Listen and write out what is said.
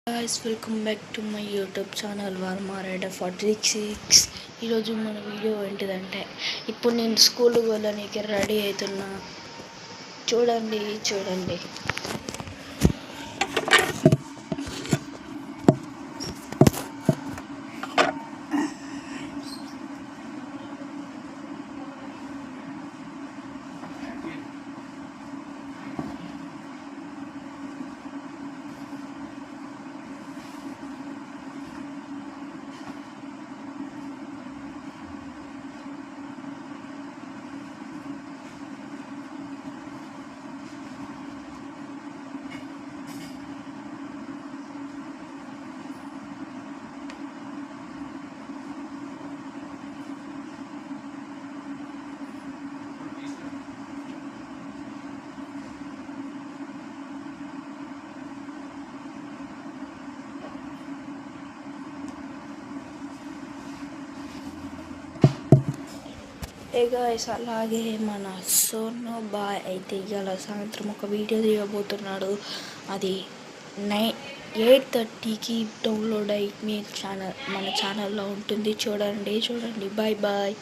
guys, welcome back to my YouTube channel Varma rider 46. ఈరోజు మన video ఏంటిదంటే ఇప్పుడు నేను స్కూల్కి వెళ్ళడానికి రెడీ అవుతున్నా. చూడండి. గైస్, అలాగే మన సోను బాయ్ అయితే ఇవాళ సాయంత్రం ఒక వీడియో తీయబోతున్నాడు. అది 8:30కి డౌన్లోడ్ అయ్యి మీ మన ఛానల్లో ఉంటుంది. చూడండి. బాయ్.